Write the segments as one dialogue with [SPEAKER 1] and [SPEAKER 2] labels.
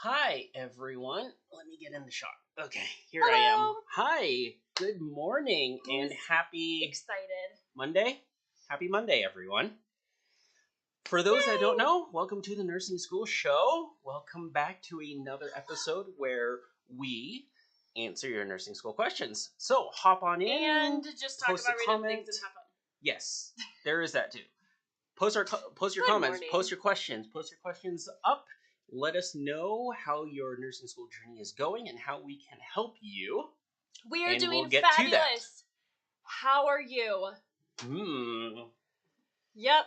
[SPEAKER 1] Hi, everyone. Let me get in the shot. Okay, here
[SPEAKER 2] Hello.
[SPEAKER 1] I am. Hi, good morning, and happy
[SPEAKER 2] Excited.
[SPEAKER 1] Monday. Happy Monday, everyone. For those that don't know, welcome to the Nursing School Show. Welcome back to another episode where we answer your nursing school questions. So hop on in
[SPEAKER 2] And just talk
[SPEAKER 1] post a
[SPEAKER 2] about random
[SPEAKER 1] comment.
[SPEAKER 2] things and have fun.
[SPEAKER 1] Yes, there is that too. Post your
[SPEAKER 2] Good
[SPEAKER 1] comments,
[SPEAKER 2] morning.
[SPEAKER 1] post your questions up. Let us know how your nursing school journey is going and how we can help you.
[SPEAKER 2] We are
[SPEAKER 1] And
[SPEAKER 2] doing
[SPEAKER 1] we'll get to
[SPEAKER 2] fabulous.
[SPEAKER 1] that.
[SPEAKER 2] How are you? Yep.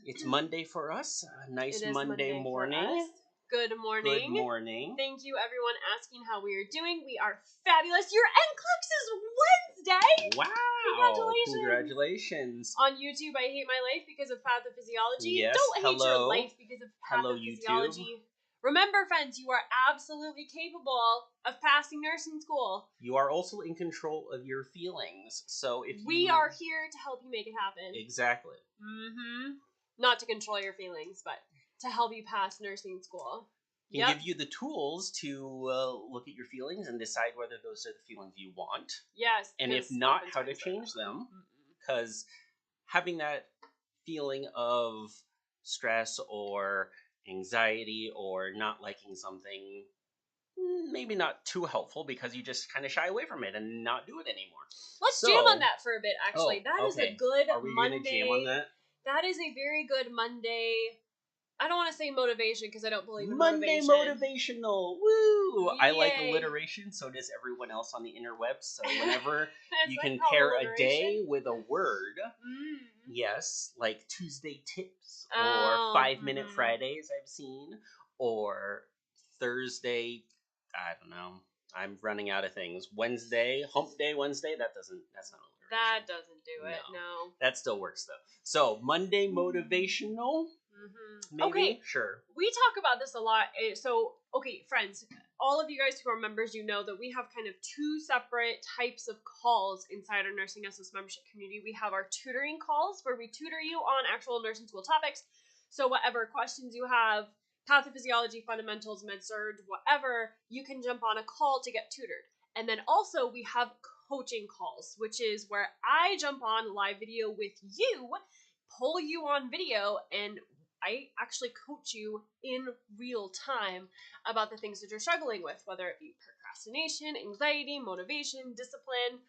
[SPEAKER 1] It's Monday for us. A nice
[SPEAKER 2] It is
[SPEAKER 1] Monday
[SPEAKER 2] for
[SPEAKER 1] morning.
[SPEAKER 2] us. Good morning.
[SPEAKER 1] Good morning.
[SPEAKER 2] Thank you, everyone, asking how we are doing. We are fabulous. Your NCLEX is Wednesday.
[SPEAKER 1] Wow! Congratulations.
[SPEAKER 2] On YouTube, I hate my life because of pathophysiology.
[SPEAKER 1] Yes,
[SPEAKER 2] Don't hate your life because of
[SPEAKER 1] Hello,
[SPEAKER 2] pathophysiology. Remember, friends, you are absolutely capable of passing nursing school.
[SPEAKER 1] You are also in control of your feelings. So if
[SPEAKER 2] we are here to help you make it happen.
[SPEAKER 1] Exactly.
[SPEAKER 2] Not to control your feelings, but to help you pass nursing school.
[SPEAKER 1] Can give you the tools to look at your feelings and decide whether those are the feelings you want.
[SPEAKER 2] Yes.
[SPEAKER 1] And if not, how to change them. Because having that feeling of stress or anxiety or not liking something, maybe not too helpful because you just kind of shy away from it and not do it anymore.
[SPEAKER 2] Let's jam on that for a bit, actually.
[SPEAKER 1] That
[SPEAKER 2] is a good
[SPEAKER 1] Are we
[SPEAKER 2] Monday.
[SPEAKER 1] Gonna jam on that?
[SPEAKER 2] That is a very good Monday. I don't want to say motivation because I don't believe in
[SPEAKER 1] Monday
[SPEAKER 2] motivation.
[SPEAKER 1] motivational. Woo!
[SPEAKER 2] Yay.
[SPEAKER 1] I like alliteration, so does everyone else on the interwebs. So whenever you can pair a day with a word, yes, like Tuesday tips or 5-minute Fridays I've seen, or Thursday, I don't know. I'm running out of things. Wednesday, hump day Wednesday, that's not alliteration.
[SPEAKER 2] That doesn't do it, no.
[SPEAKER 1] That still works though. So Monday motivational. Maybe?
[SPEAKER 2] Okay.
[SPEAKER 1] Sure.
[SPEAKER 2] We talk about this a lot. So, okay, friends, all of you guys who are members, you know that we have kind of two separate types of calls inside our Nursing SS membership community. We have our tutoring calls where we tutor you on actual nursing school topics. So whatever questions you have, pathophysiology, fundamentals, med-surg, whatever, you can jump on a call to get tutored. And then also we have coaching calls, which is where I jump on live video with you, pull you on video, and I actually coach you in real time about the things that you're struggling with, whether it be procrastination, anxiety, motivation, discipline.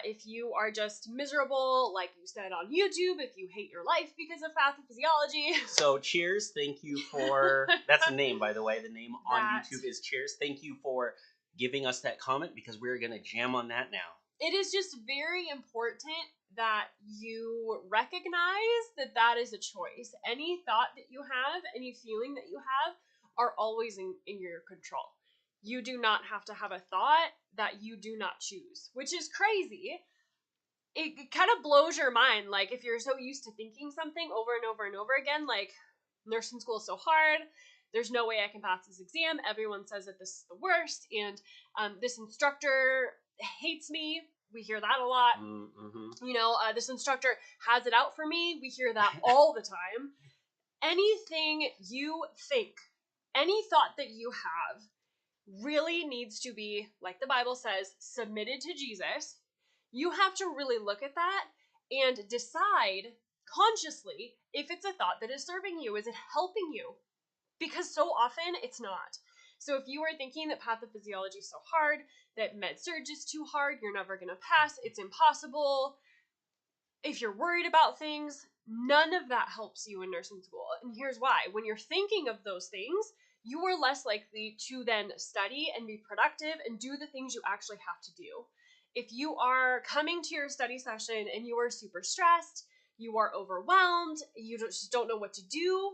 [SPEAKER 2] If you are just miserable, like you said on YouTube, if you hate your life because of pathophysiology.
[SPEAKER 1] So cheers, thank you for, that's the name, by the way. The name on YouTube is Cheers. Thank you for giving us that comment because we're going to jam on that now.
[SPEAKER 2] It is just very important that you recognize that that is a choice. Any thought that you have, any feeling that you have are always in your control. You do not have to have a thought that you do not choose, which is crazy. It kind of blows your mind. Like if you're so used to thinking something over and over and over again, like nursing school is so hard. There's no way I can pass this exam. Everyone says that this is the worst. And this instructor hates me. We hear that a lot. You know, this instructor has it out for me. We hear that all the time. Anything you think, any thought that you have really needs to be, like the Bible says, submitted to Jesus. You have to really look at that and decide consciously if it's a thought that is serving you. Is it helping you? Because so often it's not. So if you are thinking that pathophysiology is so hard, that med-surg is too hard, you're never going to pass, it's impossible, if you're worried about things, none of that helps you in nursing school. And here's why. When you're thinking of those things, you are less likely to then study and be productive and do the things you actually have to do. If you are coming to your study session and you are super stressed, you are overwhelmed, you just don't know what to do,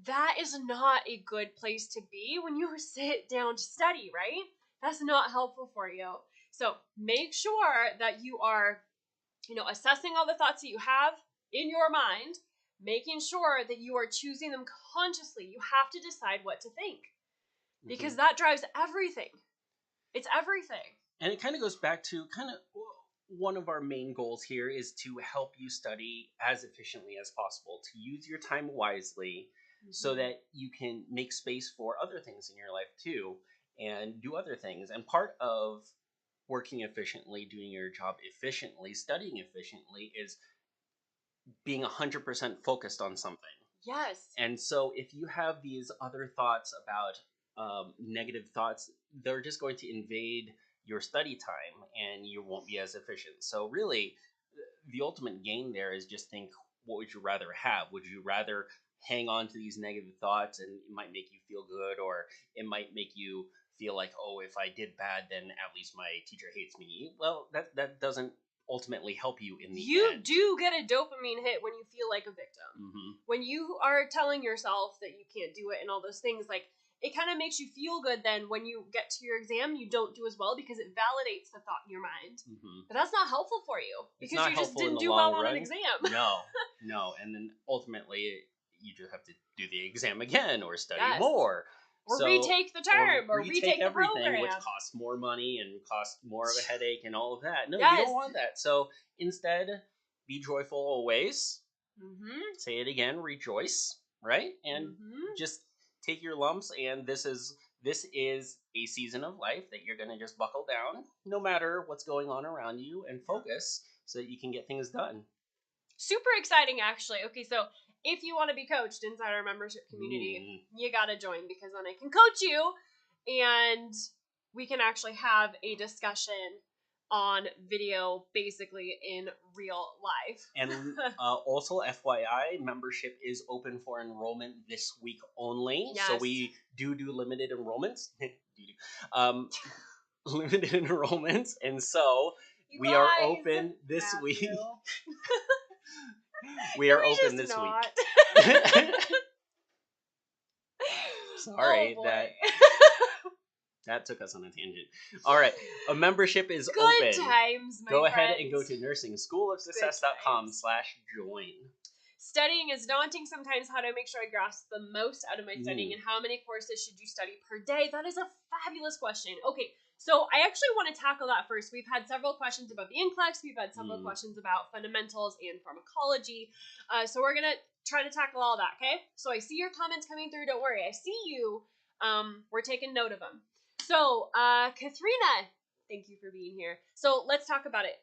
[SPEAKER 2] that is not a good place to be when you sit down to study, right? That's not helpful for you. So make sure that you are, assessing all the thoughts that you have in your mind, making sure that you are choosing them consciously. You have to decide what to think because that drives everything. It's everything.
[SPEAKER 1] And it kind of goes back to one of our main goals here is to help you study as efficiently as possible, to use your time wisely, so that you can make space for other things in your life too and do other things. And part of working efficiently, doing your job efficiently, studying efficiently is being 100% focused on something.
[SPEAKER 2] Yes.
[SPEAKER 1] And so if you have these other thoughts about negative thoughts, they're just going to invade your study time and you won't be as efficient. So really, the ultimate gain there is just think, what would you rather have? Would you rather hang on to these negative thoughts and it might make you feel good, or it might make you feel like, oh, if I did bad, then at least my teacher hates me? Well, that doesn't ultimately help you in the end.
[SPEAKER 2] You do get a dopamine hit when you feel like a victim.
[SPEAKER 1] Mm-hmm.
[SPEAKER 2] When you are telling yourself that you can't do it and all those things, like, it kind of makes you feel good then when you get to your exam, you don't do as well because it validates the thought in your mind.
[SPEAKER 1] Mm-hmm.
[SPEAKER 2] But that's not helpful for you because you just didn't do
[SPEAKER 1] well
[SPEAKER 2] on an exam.
[SPEAKER 1] No. And then ultimately, you just have to do the exam again or study
[SPEAKER 2] Yes.
[SPEAKER 1] more.
[SPEAKER 2] Or retake the term, or retake the program.
[SPEAKER 1] Which costs more money and costs more of a headache and all of that. No,
[SPEAKER 2] yes.
[SPEAKER 1] You don't want that. So instead, be joyful always.
[SPEAKER 2] Mm-hmm.
[SPEAKER 1] Say it again, rejoice, right? And just take your lumps, and this is a season of life that you're going to just buckle down, no matter what's going on around you, and focus so that you can get things done.
[SPEAKER 2] Super exciting, actually. Okay, so if you want to be coached inside our membership community, you got to join, because then I can coach you and we can actually have a discussion on video, basically in real life.
[SPEAKER 1] And also, FYI, membership is open for enrollment this week only.
[SPEAKER 2] Yes.
[SPEAKER 1] So we do limited enrollments. Limited enrollments. And so we are open this week. We are open this week. Sorry, that took us on a tangent. All right, a membership is open.
[SPEAKER 2] Good times, my
[SPEAKER 1] Go
[SPEAKER 2] friends.
[SPEAKER 1] ahead and go to nursingSchoolofSuccess.com/join.
[SPEAKER 2] Studying is daunting sometimes. How do I make sure I grasp the most out of my studying, and how many courses should you study per day? That is a fabulous question. Okay, so I actually want to tackle that first. We've had several questions about the NCLEX. We've had several questions about fundamentals and pharmacology. So we're going to try to tackle all that, okay? So I see your comments coming through. Don't worry. I see you. We're taking note of them. So, Katharina, thank you for being here. So let's talk about it.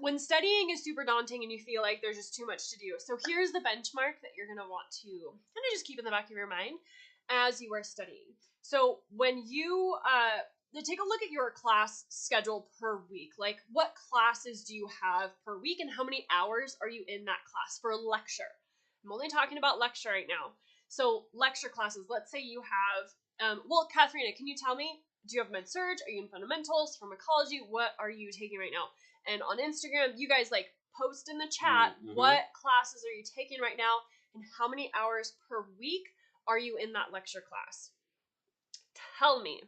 [SPEAKER 2] When studying is super daunting and you feel like there's just too much to do, so here's the benchmark that you're going to want to kind of just keep in the back of your mind as you are studying. So when you take a look at your class schedule per week, like what classes do you have per week and how many hours are you in that class for a lecture? I'm only talking about lecture right now. So lecture classes, let's say you have, Katharina, can you tell me, do you have med surg? Are you in fundamentals, pharmacology? What are you taking right now? And on Instagram, you guys post in the chat what classes are you taking right now and how many hours per week are you in that lecture class? Tell me.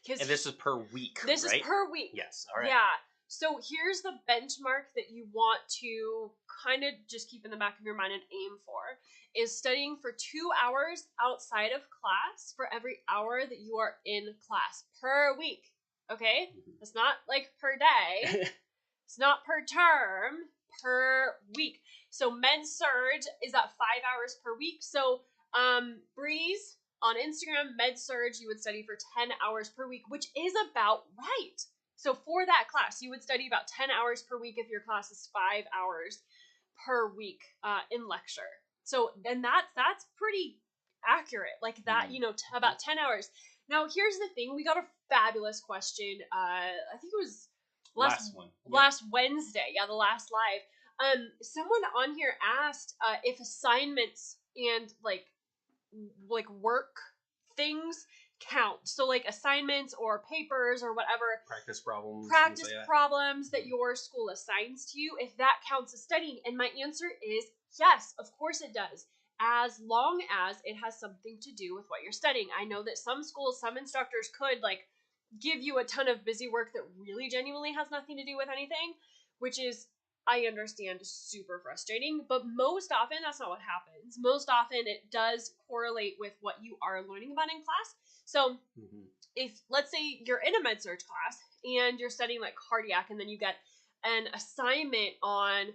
[SPEAKER 1] And this is per week,
[SPEAKER 2] This is per week.
[SPEAKER 1] Yes, all right.
[SPEAKER 2] Yeah. So here's the benchmark that you want to kind of just keep in the back of your mind and aim for, is studying for 2 hours outside of class for every hour that you are in class per week. Okay? It's not per day. It's not per term, per week. So med surg is at 5 hours per week. So Breeze on Instagram, med surg, you would study for 10 hours per week, which is about right. So for that class, you would study about 10 hours per week if your class is 5 hours per week in lecture. So then that's pretty accurate. Like that, about 10 hours. Now here's the thing. We got a fabulous question. I think it was last Wednesday. Yeah, the last live. Someone on here asked if assignments and like work things count. So assignments or papers or whatever.
[SPEAKER 1] Practice problems
[SPEAKER 2] that your school assigns to you, if that counts as studying. And my answer is yes, of course it does. As long as it has something to do with what you're studying. I know that some schools, some instructors could give you a ton of busy work that really genuinely has nothing to do with anything, which is, I understand, super frustrating, but most often that's not what happens. Most often it does correlate with what you are learning about in class. So if, let's say you're in a med surg class and you're studying cardiac, and then you get an assignment on,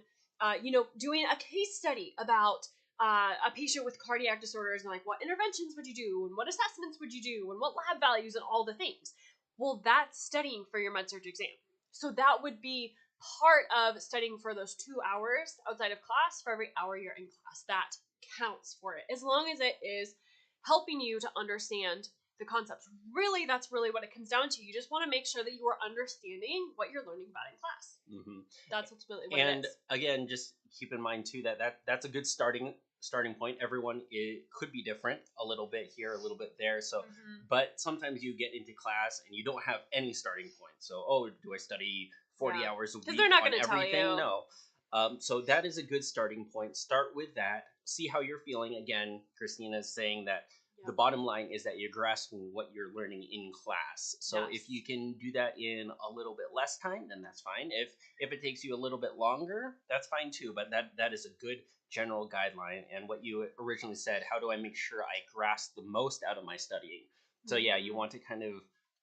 [SPEAKER 2] doing a case study about a patient with cardiac disorders and like what interventions would you do and what assessments would you do and what lab values and all the things. Well, that's studying for your med-surg exam. So that would be part of studying for those 2 hours outside of class. For every hour you're in class, that counts for it, as long as it is helping you to understand the concepts. Really, that's really what it comes down to. You just want to make sure that you are understanding what you're learning about in class. Mm-hmm. That's what's really what it is.
[SPEAKER 1] And again, just keep in mind too that's a good starting point. Everyone could be different a little bit here, a little bit there. So, but sometimes you get into class and you don't have any starting point. So, do I study 40 hours a week?
[SPEAKER 2] Because they're not
[SPEAKER 1] on
[SPEAKER 2] going to tell
[SPEAKER 1] everything?
[SPEAKER 2] you.
[SPEAKER 1] No. So that is a good starting point. Start with that. See how you're feeling. Again, Christina is saying that the bottom line is that you're grasping what you're learning in class. So if you can do that in a little bit less time, then that's fine. If it takes you a little bit longer, that's fine too. But that is a good general guideline. And what you originally said, how do I make sure I grasp the most out of my studying? So yeah, you want to kind of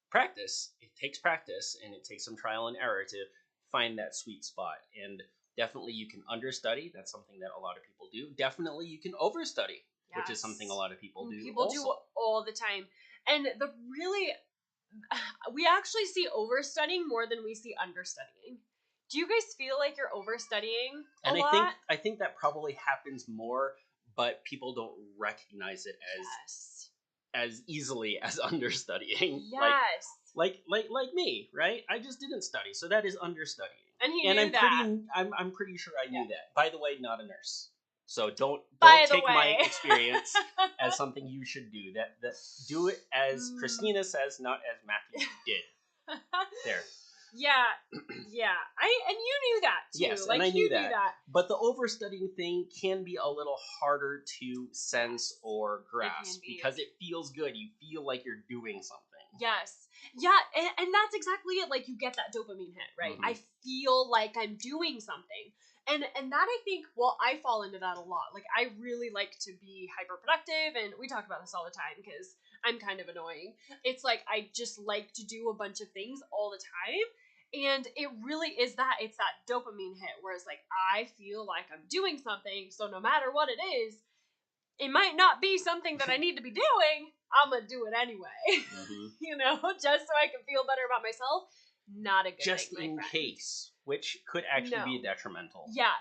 [SPEAKER 1] practice. It takes practice and it takes some trial and error to find that sweet spot. And definitely you can understudy. That's something that a lot of people do. Definitely you can overstudy. Which is something a lot of people do.
[SPEAKER 2] People do all the time. And we actually see overstudying more than we see understudying. Do you guys feel like you're overstudying a lot?
[SPEAKER 1] I think that probably happens more, but people don't recognize it as easily as understudying.
[SPEAKER 2] Yes.
[SPEAKER 1] Like me, right? I just didn't study, so that is understudying.
[SPEAKER 2] And he knew that.
[SPEAKER 1] I'm pretty sure I knew that. By the way, not a nurse. So don't take my experience as something you should do. That do it as Christina says, not as Matthew did. There.
[SPEAKER 2] Yeah. And you knew that too.
[SPEAKER 1] Yes, and I knew that. But the overstudying thing can be a little harder to sense or grasp because it feels good. You feel like you're doing something.
[SPEAKER 2] Yes. Yeah, and that's exactly it. Like you get that dopamine hit, right? I feel like I'm doing something. And that I think, I fall into that a lot. Like I really like to be hyper productive, and we talk about this all the time because I'm kind of annoying. It's like I just like to do a bunch of things all the time. And it really is that. It's that dopamine hit where it's like I feel like I'm doing something, so no matter what it is, it might not be something that I need to be doing, I'm gonna do it anyway. Just so I can feel better about myself. Not a good
[SPEAKER 1] just
[SPEAKER 2] thing,
[SPEAKER 1] in case, which could actually be detrimental.
[SPEAKER 2] Yeah,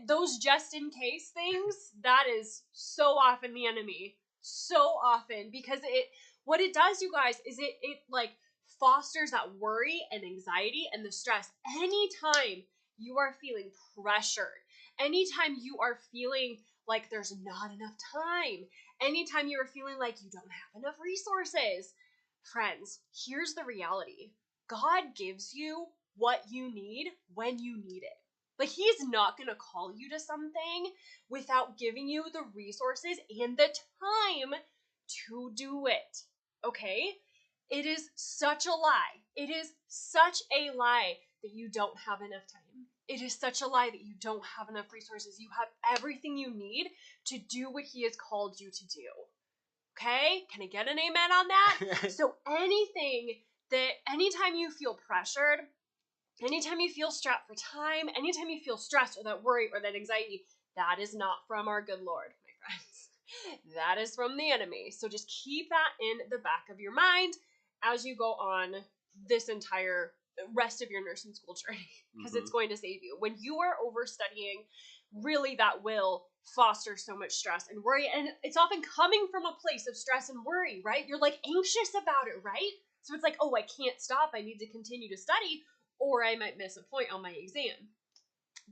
[SPEAKER 2] those just in case things, that is so often the enemy. So often, because what it does, you guys, is it like fosters that worry and anxiety and the stress. Anytime you are feeling pressured, anytime you are feeling like there's not enough time, anytime you are feeling like you don't have enough resources, friends, here's the reality. God gives you what you need when you need it. Like he's not going to call you to something without giving you the resources and the time to do it. Okay? It is such a lie. It is such a lie that you don't have enough time. It is such a lie that you don't have enough resources. You have everything you need to do what he has called you to do. Okay? Can I get an amen on that? So anytime you feel pressured, anytime you feel strapped for time, anytime you feel stressed or that worry or that anxiety, that is not from our good Lord, my friends. That is from the enemy. So just keep that in the back of your mind as you go on this entire rest of your nursing school journey, because it's going to save you. When you are overstudying, really that will foster so much stress and worry, and it's often coming from a place of stress and worry, right? You're like anxious about it, right? So it's like, I can't stop. I need to continue to study or I might miss a point on my exam.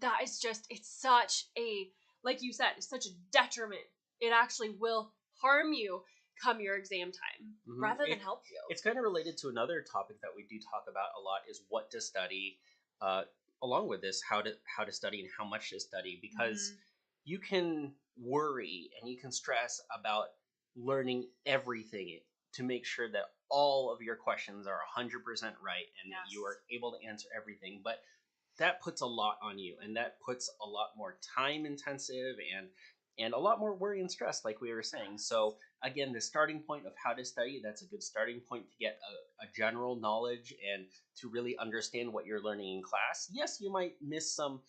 [SPEAKER 2] That is it's such a, like you said, it's such a detriment. It actually will harm you come your exam time rather than help you.
[SPEAKER 1] It's kind of related to another topic that we do talk about a lot is what to study. Along with this, how to study and how much to study, because you can worry and you can stress about learning everything to make sure that all of your questions are 100% right and that you are able to answer everything. But that puts a lot on you, and that puts a lot more time intensive and a lot more worry and stress, like we were saying. So again, the starting point of how to study, that's a good starting point to get a general knowledge and to really understand what you're learning in class. Yes, you might miss some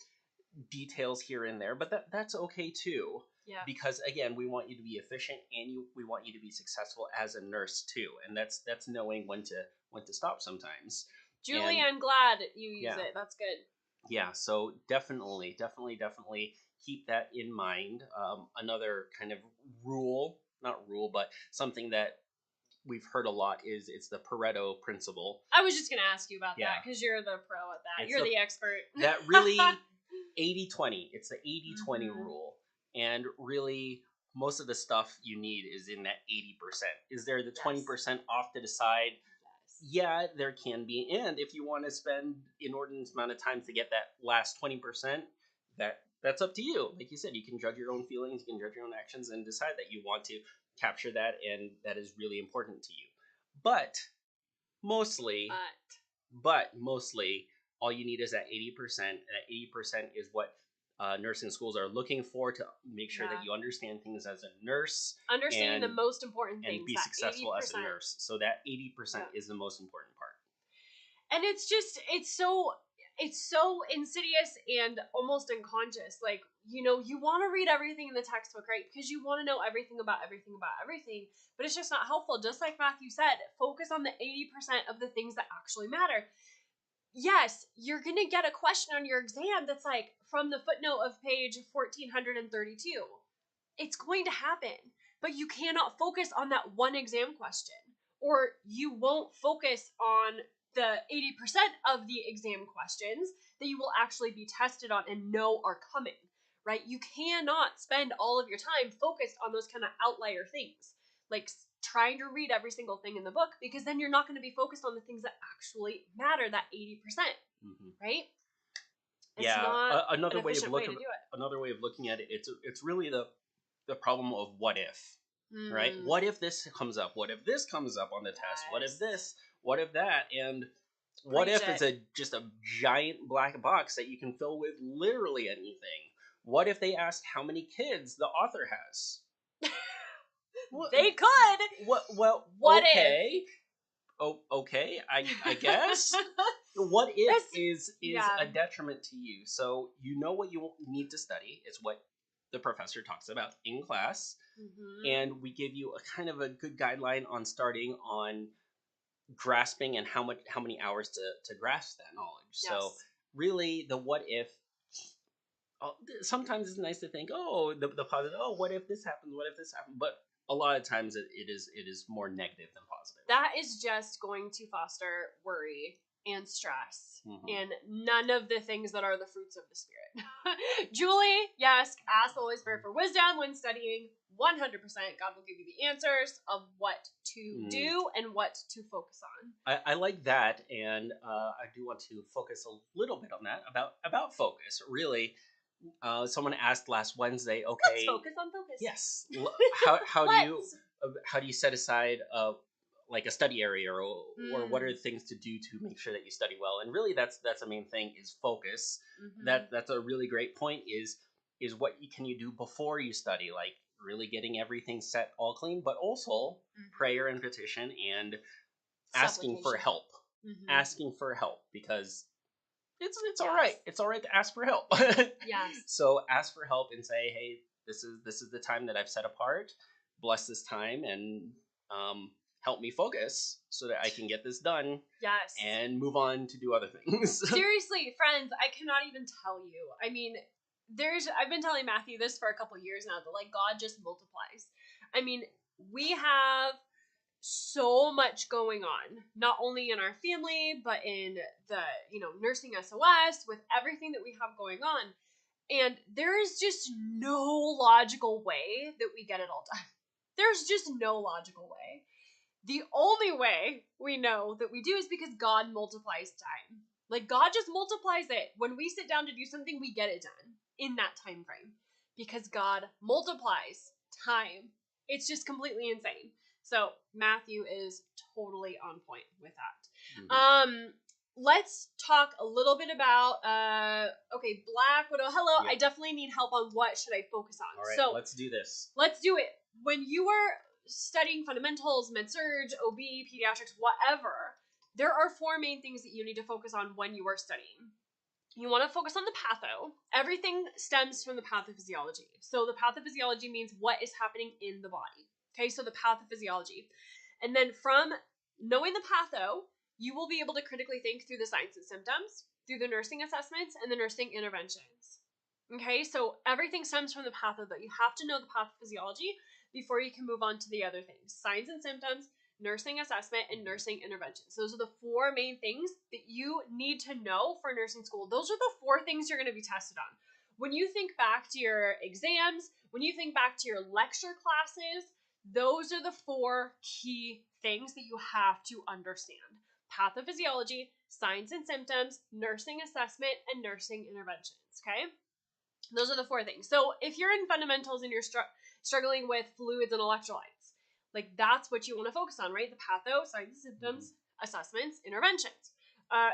[SPEAKER 1] details here and there, but that's okay too.
[SPEAKER 2] Yeah.
[SPEAKER 1] Because again, we want you to be efficient, and we want you to be successful as a nurse too. And that's knowing when to stop sometimes.
[SPEAKER 2] Julie, I'm glad you use it. That's good.
[SPEAKER 1] Yeah, so definitely keep that in mind. Another kind of not rule, but something that we've heard a lot is it's the Pareto principle.
[SPEAKER 2] I was just going to ask you about that because you're the pro at that. You're the expert.
[SPEAKER 1] That really 80-20. It's the 80-20 rule. And really, most of the stuff you need is in that 80%. Is there the 20% off to the side? Yeah, there can be. And if you want to spend inordinate amount of time to get that last 20%, that's up to you. Like you said, you can judge your own feelings, you can judge your own actions, and decide that you want to capture that, and that is really important to you. But mostly, all you need is that 80%. And that 80% is what nursing schools are looking for to make sure that you understand things as a nurse.
[SPEAKER 2] Understanding the most important things.
[SPEAKER 1] And be successful 80%. As a nurse. So that 80% is the most important part.
[SPEAKER 2] And it's so insidious and almost unconscious. Like, you want to read everything in the textbook, right? Because you want to know everything about everything, but it's just not helpful. Just like Matthew said, focus on the 80% of the things that actually matter. Yes, you're going to get a question on your exam that's like from the footnote of page 1432. It's going to happen, but you cannot focus on that one exam question, or you won't focus on the 80% of the exam questions that you will actually be tested on and know are coming, right? You cannot spend all of your time focused on those kind of outlier things, like trying to read every single thing in the book, because then you're not going to be focused on the things that actually matter, that 80%, right? It's not
[SPEAKER 1] another way of looking at it, it's really the problem of what if, right? What if this comes up? What if this comes up on the test? What if this? What if that? And what if it's just a giant black box that you can fill with literally anything? What if they asked how many kids the author has?
[SPEAKER 2] They could.
[SPEAKER 1] What if? Oh, okay, I guess. What if is a detriment to you. So you know what you need to study. It's what the professor talks about in class. And we give you a kind of a good guideline on starting on grasping and how many hours to grasp that knowledge. So really, the what if, sometimes it's nice to think, the positive, what if this happens, what if this happens, but a lot of times it is more negative than positive.
[SPEAKER 2] That is just going to foster worry and stress and none of the things that are the fruits of the spirit. Julie, yes, ask the Holy Spirit for wisdom when studying. 100%, God will give you the answers of what to do and what to focus on.
[SPEAKER 1] I like that, and I do want to focus a little bit on that, about focus. Really, someone asked last Wednesday, okay,
[SPEAKER 2] let's focus on focus.
[SPEAKER 1] Yes. How do you set aside like a study area, or what are the things to do to make sure that you study well? And really, that's the main thing, is focus. That's a really great point. Is what can you do before you study, like really getting everything set all clean, but also prayer and petition and asking for help. Asking for help, because it's all right. It's all right to ask for help.
[SPEAKER 2] Yes.
[SPEAKER 1] So ask for help and say, hey, this is the time that I've set apart. Bless this time and help me focus so that I can get this done.
[SPEAKER 2] Yes.
[SPEAKER 1] And move on to do other things.
[SPEAKER 2] Seriously, friends, I cannot even tell you. I mean, I've been telling Matthew this for a couple years now, that like God just multiplies. I mean, we have so much going on, not only in our family, but in the, nursing SOS, with everything that we have going on. And there is just no logical way that we get it all done. There's just no logical way. The only way we know that we do is because God multiplies time. Like, God just multiplies it. When we sit down to do something, we get it done in that time frame, because God multiplies time. It's just completely insane. So Matthew is totally on point with that. Let's talk a little bit about Black Widow. Hello, I definitely need help on what should I focus on.
[SPEAKER 1] All right,
[SPEAKER 2] so
[SPEAKER 1] let's do this.
[SPEAKER 2] Let's do it. When you are studying fundamentals, med-surg, OB, pediatrics, whatever, there are 4 main things that you need to focus on when you are studying. You want to focus on the patho. Everything stems from the pathophysiology. So the pathophysiology means what is happening in the body. Okay, so the pathophysiology. And then from knowing the patho, you will be able to critically think through the signs and symptoms, through the nursing assessments, and the nursing interventions. Okay, so everything stems from the patho, but you have to know the pathophysiology before you can move on to the other things. Signs and symptoms, nursing assessment, and nursing interventions. Those are the four main things that you need to know for nursing school. Those are the four things you're going to be tested on. When you think back to your exams, when you think back to your lecture classes, those are the four key things that you have to understand. Pathophysiology, signs and symptoms, nursing assessment, and nursing interventions, okay? Those are the four things. So if you're in fundamentals and you're struggling with fluids and electrolytes, like that's what you want to focus on, right? The patho, signs and symptoms, assessments, interventions.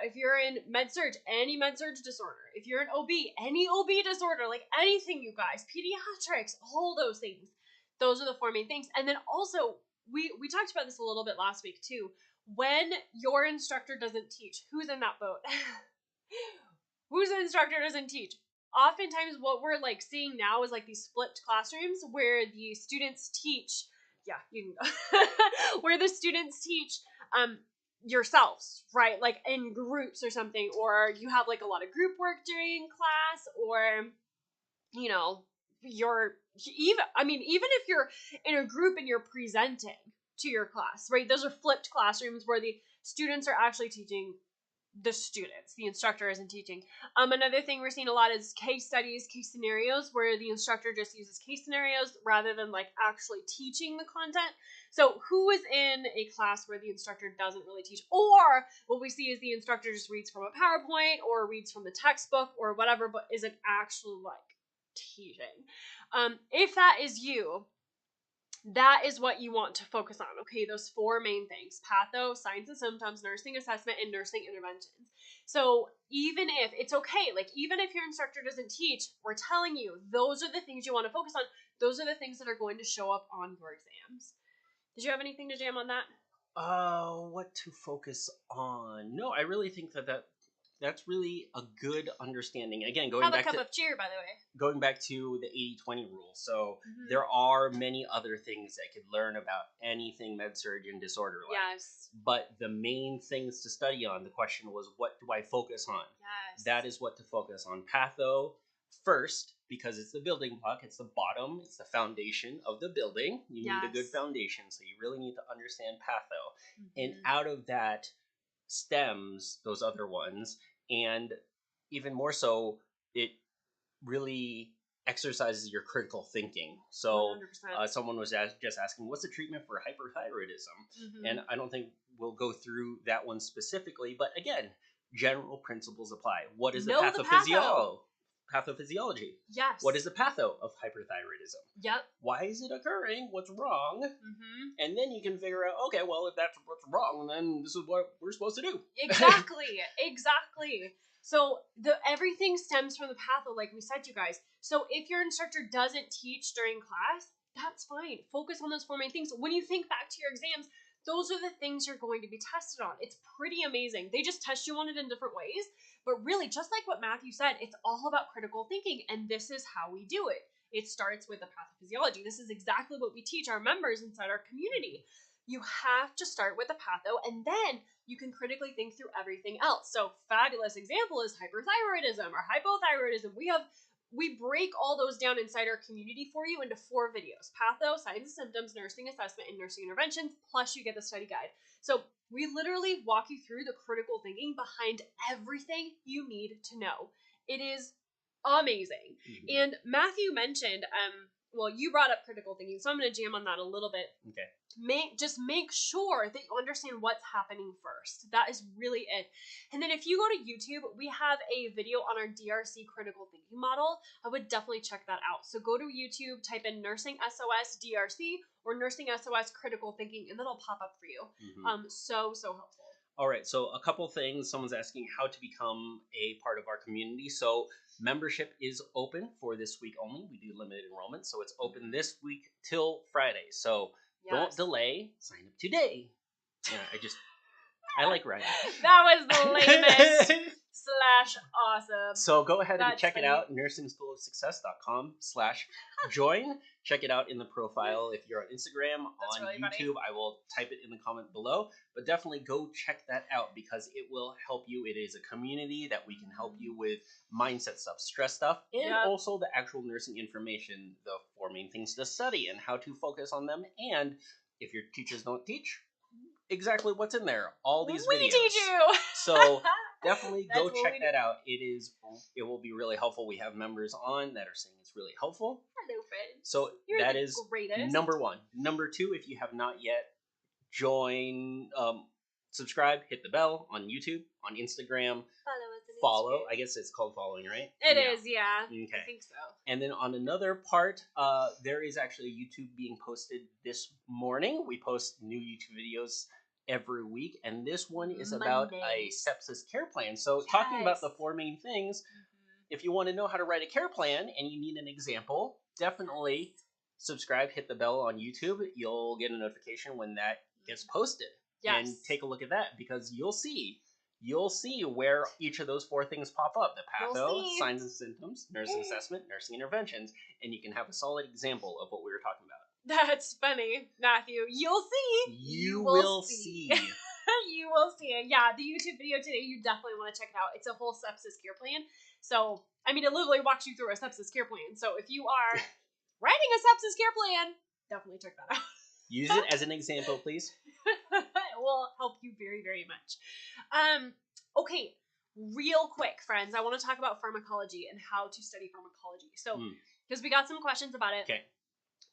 [SPEAKER 2] If you're in med-surg, any med-surg disorder. If you're in OB, any OB disorder, like anything, you guys, pediatrics, all those things. Those are the four main things. And then also, we talked about this a little bit last week too. When your instructor doesn't teach, who's in that boat? Whose instructor doesn't teach? Oftentimes what we're like seeing now is like these flipped classrooms where the students teach, where the students teach yourselves, right? Like in groups or something, or you have like a lot of group work during class, or, you know, even if you're in a group and you're presenting to your class, right? Those are flipped classrooms where the students are actually teaching the students. The instructor isn't teaching. Another thing we're seeing a lot is case studies, case scenarios, where the instructor just uses case scenarios rather than like actually teaching the content. So who is in a class where the instructor doesn't really teach? Or what we see is the instructor just reads from a PowerPoint or reads from the textbook or whatever, but isn't actually like teaching. If that is you, that is what you want to focus on, okay? Those four main things: patho, signs and symptoms, nursing assessment, and nursing interventions. So even if it's okay, like even if your instructor doesn't teach, we're telling you those are the things you want to focus on. Those are the things that are going to show up on your exams. Did you have anything to jam on that?
[SPEAKER 1] What to focus on? No, I really think that's really a good understanding. Again,
[SPEAKER 2] Have a cup of cheer, by the way.
[SPEAKER 1] Going back to the 80-20 rule. So there are many other things I could learn about anything med-surg and disorder like.
[SPEAKER 2] Yes.
[SPEAKER 1] But the main things to study on, the question was, what do I focus on?
[SPEAKER 2] Yes.
[SPEAKER 1] That is what to focus on. Patho first, because it's the building block. It's the bottom. It's the foundation of the building. You need a good foundation. So you really need to understand patho. And out of that stems those other ones, and even more so, it really exercises your critical thinking. So someone was just asking, what's the treatment for hyperthyroidism? And I don't think we'll go through that one specifically, but again, general principles apply. What is the pathophysiology?
[SPEAKER 2] Yes.
[SPEAKER 1] What is the patho of hyperthyroidism?
[SPEAKER 2] Yep.
[SPEAKER 1] Why is it occurring? What's wrong? And then you can figure out, okay, well, if that's what's wrong, then this is what we're supposed to do.
[SPEAKER 2] Exactly. So everything stems from the patho, like we said, you guys. So if your instructor doesn't teach during class, that's fine. Focus on those four main things. When you think back to your exams, those are the things you're going to be tested on. It's pretty amazing. They just test you on it in different ways. But really, just like what Matthew said, it's all about critical thinking. And this is how we do it. It starts with the pathophysiology. This is exactly what we teach our members inside our community. You have to start with the patho, and then you can critically think through everything else. So fabulous example is hyperthyroidism or hypothyroidism. We break all those down inside our community for you into 4 videos: patho, signs and symptoms, nursing assessment, and nursing interventions, plus you get the study guide. So we literally walk you through the critical thinking behind everything you need to know. It is amazing. And Matthew mentioned, you brought up critical thinking, so I'm going to jam on that a little bit.
[SPEAKER 1] Okay.
[SPEAKER 2] Make sure that you understand what's happening first. That is really it. And then if you go to YouTube, we have a video on our DRC critical thinking model. I would definitely check that out. So go to YouTube, type in Nursing SOS DRC or Nursing SOS critical thinking, and that'll pop up for you. So helpful.
[SPEAKER 1] All right, so a couple things. Someone's asking how to become a part of our community. So membership is open for this week only. We do limited enrollment, so it's open this week till Friday. So don't delay. Sign up today. Yeah, I like writing.
[SPEAKER 2] That was the lamest. /awesome.
[SPEAKER 1] So go ahead and check it out, NursingSchoolOfSuccess.com/join. Check it out in the profile if you're on Instagram, on
[SPEAKER 2] really
[SPEAKER 1] YouTube.
[SPEAKER 2] funny.
[SPEAKER 1] I will type it in the comment below. But definitely go check that out because it will help you. It is a community that we can help you with mindset stuff, stress stuff, and also the actual nursing information, the 4 main things to study and how to focus on them. And if your teachers don't teach, exactly what's in there. All these videos.
[SPEAKER 2] We teach you.
[SPEAKER 1] So definitely go check that out. It will be really helpful. We have members on that are saying it's really helpful.
[SPEAKER 2] Hello, friends.
[SPEAKER 1] So
[SPEAKER 2] You're
[SPEAKER 1] that
[SPEAKER 2] the
[SPEAKER 1] is
[SPEAKER 2] greatest.
[SPEAKER 1] number 1. Number 2, if you have not yet joined, subscribe, hit the bell on YouTube, on Instagram. Follow. I guess it's called following, right?
[SPEAKER 2] It is, yeah.
[SPEAKER 1] Okay.
[SPEAKER 2] I think so.
[SPEAKER 1] And then on another part, there is actually YouTube being posted this morning. We post new YouTube videos every week, and this one is about a sepsis care plan. So talking about the 4 main things, if you want to know how to write a care plan and you need an example, definitely subscribe, hit the bell on YouTube. You'll get a notification when that gets posted.
[SPEAKER 2] Yes.
[SPEAKER 1] And take a look at that because you'll see where each of those 4 things pop up. The patho, signs and symptoms, nursing assessment, nursing interventions, and you can have a solid example of what we were talking about.
[SPEAKER 2] That's funny, Matthew. You'll see.
[SPEAKER 1] You will see.
[SPEAKER 2] You will see it. Yeah, the YouTube video today, you definitely want to check it out. It's a whole sepsis care plan. So, I mean, it literally walks you through a sepsis care plan. So if you are writing a sepsis care plan, definitely check that out.
[SPEAKER 1] Use it as an example, please.
[SPEAKER 2] It will help you very, very much. Okay, real quick, friends, I want to talk about pharmacology and how to study pharmacology. So, because we got some questions about it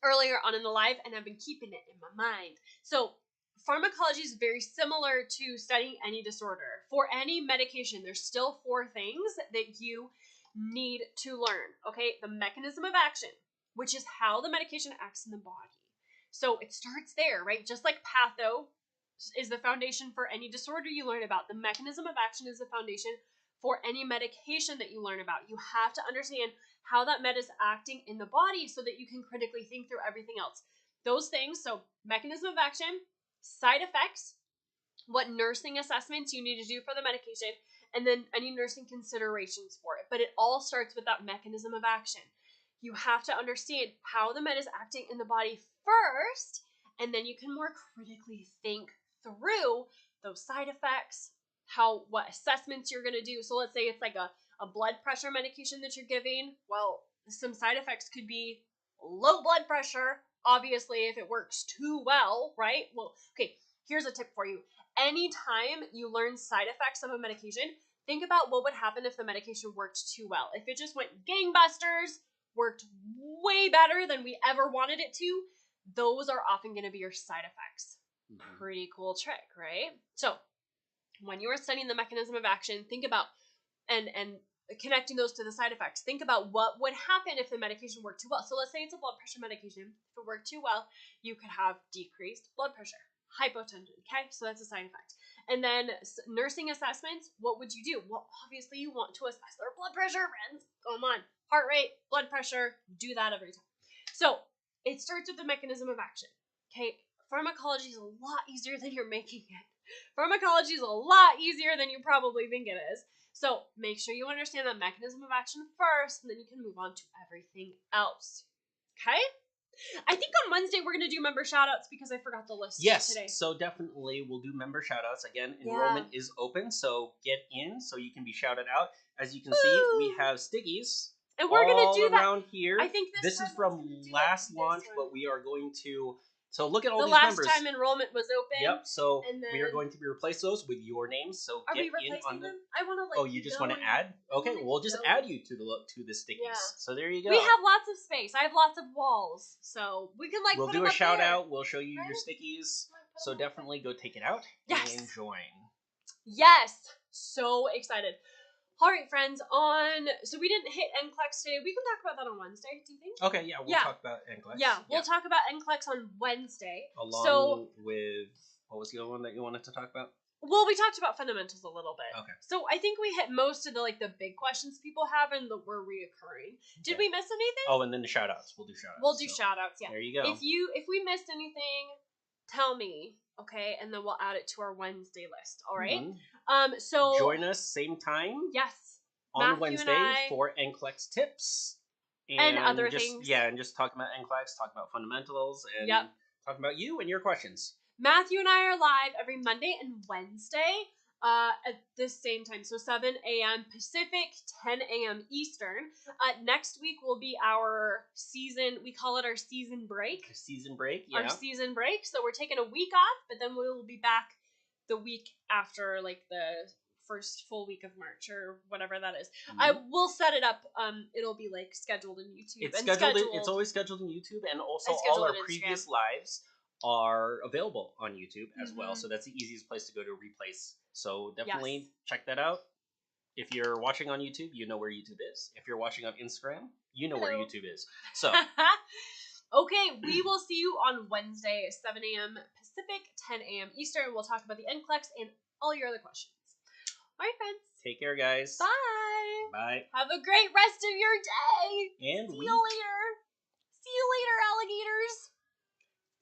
[SPEAKER 2] earlier on in the live, and I've been keeping it in my mind. So, pharmacology is very similar to studying any disorder. For any medication, there's still 4 things that you need to learn. Okay, the mechanism of action, which is how the medication acts in the body. So it starts there, right? Just like patho is the foundation for any disorder you learn about. The mechanism of action is the foundation for any medication that you learn about. You have to understand how that med is acting in the body so that you can critically think through everything else. Those things, so mechanism of action, side effects, what nursing assessments you need to do for the medication, and then any nursing considerations for it. But it all starts with that mechanism of action. You have to understand how the med is acting in the body first, and then you can more critically think through those side effects, what assessments you're going to do. So let's say it's like a blood pressure medication that you're giving. Well, some side effects could be low blood pressure, obviously, if it works too well, right? Well, okay, here's a tip for you. Anytime you learn side effects of a medication, think about what would happen if the medication worked too well. If it just went gangbusters, worked way better than we ever wanted it to, those are often going to be your side effects. Pretty cool trick, right? So when you are studying the mechanism of action, think about and connecting those to the side effects. Think about what would happen if the medication worked too well. So let's say it's a blood pressure medication. If it worked too well, you could have decreased blood pressure, hypotension, okay? So that's a side effect. And then nursing assessments, what would you do? Well, obviously you want to assess their blood pressure, friends. Come on. Heart rate, blood pressure, do that every time. So it starts with the mechanism of action, okay? Pharmacology is a lot easier than you're making it. Pharmacology is a lot easier than you probably think it is. So make sure you understand the mechanism of action first, and then you can move on to everything else. Okay? I think on Wednesday we're going to do member shoutouts because I forgot the list today.
[SPEAKER 1] Yes, so definitely we'll do member shoutouts. Again, enrollment is open, so get in so you can be shouted out. As you can see, we have stickies
[SPEAKER 2] and we're going to do that
[SPEAKER 1] around here.
[SPEAKER 2] I think
[SPEAKER 1] this is from last launch, but we are going to... So look at all these members.
[SPEAKER 2] The last time enrollment was open.
[SPEAKER 1] Yep. So we are going to replace those with your names. So
[SPEAKER 2] are we replacing them? I want to
[SPEAKER 1] Oh, you just want to add? Okay, we'll just add you to the stickies. Yeah. So there you go.
[SPEAKER 2] We have lots of space. I have lots of walls, so we can
[SPEAKER 1] we'll do a shout out. We'll show you your stickies. So definitely go take it out and join.
[SPEAKER 2] Yes. So excited. All right, friends, so we didn't hit NCLEX today. We can talk about that on Wednesday, do you think?
[SPEAKER 1] Okay, yeah, we'll talk about NCLEX.
[SPEAKER 2] Yeah, we'll talk about NCLEX on Wednesday.
[SPEAKER 1] Along with, what was the other one that you wanted to talk about?
[SPEAKER 2] Well, we talked about fundamentals a little bit.
[SPEAKER 1] Okay.
[SPEAKER 2] So I think we hit most of the big questions people have and that were reoccurring. Did we miss anything?
[SPEAKER 1] Oh, and then the shout-outs. We'll do shout-outs.
[SPEAKER 2] We'll do shout-outs, yeah.
[SPEAKER 1] There you go.
[SPEAKER 2] If we missed anything, tell me, okay? And then we'll add it to our Wednesday list, all right? So
[SPEAKER 1] join us same time.
[SPEAKER 2] Yes.
[SPEAKER 1] On
[SPEAKER 2] Matthew
[SPEAKER 1] Wednesday for NCLEX tips.
[SPEAKER 2] And other things.
[SPEAKER 1] Yeah, and just talking about NCLEX, talking about fundamentals, and talking about you and your questions.
[SPEAKER 2] Matthew and I are live every Monday and Wednesday at the same time. So 7 a.m. Pacific, 10 a.m. Eastern. Next week will be our season, we call it our season break.
[SPEAKER 1] Season break, yeah.
[SPEAKER 2] Our season break. So we're taking a week off, but then we will be back the week after, like the first full week of March or whatever that is. I will set it up. It'll be like scheduled in YouTube.
[SPEAKER 1] It's always scheduled in YouTube, and also all our previous lives are available on YouTube as well. So that's the easiest place to go to replace. So definitely check that out. If you're watching on YouTube, you know where YouTube is. If you're watching on Instagram, you know where YouTube is. So
[SPEAKER 2] okay, we will see you on Wednesday, 7 a.m. Pacific, 10 a.m. Eastern. We'll talk about the NCLEX and all your other questions. All right, friends.
[SPEAKER 1] Take care, guys.
[SPEAKER 2] Bye.
[SPEAKER 1] Bye.
[SPEAKER 2] Have a great rest of your day.
[SPEAKER 1] And
[SPEAKER 2] see you later. See you later, alligators.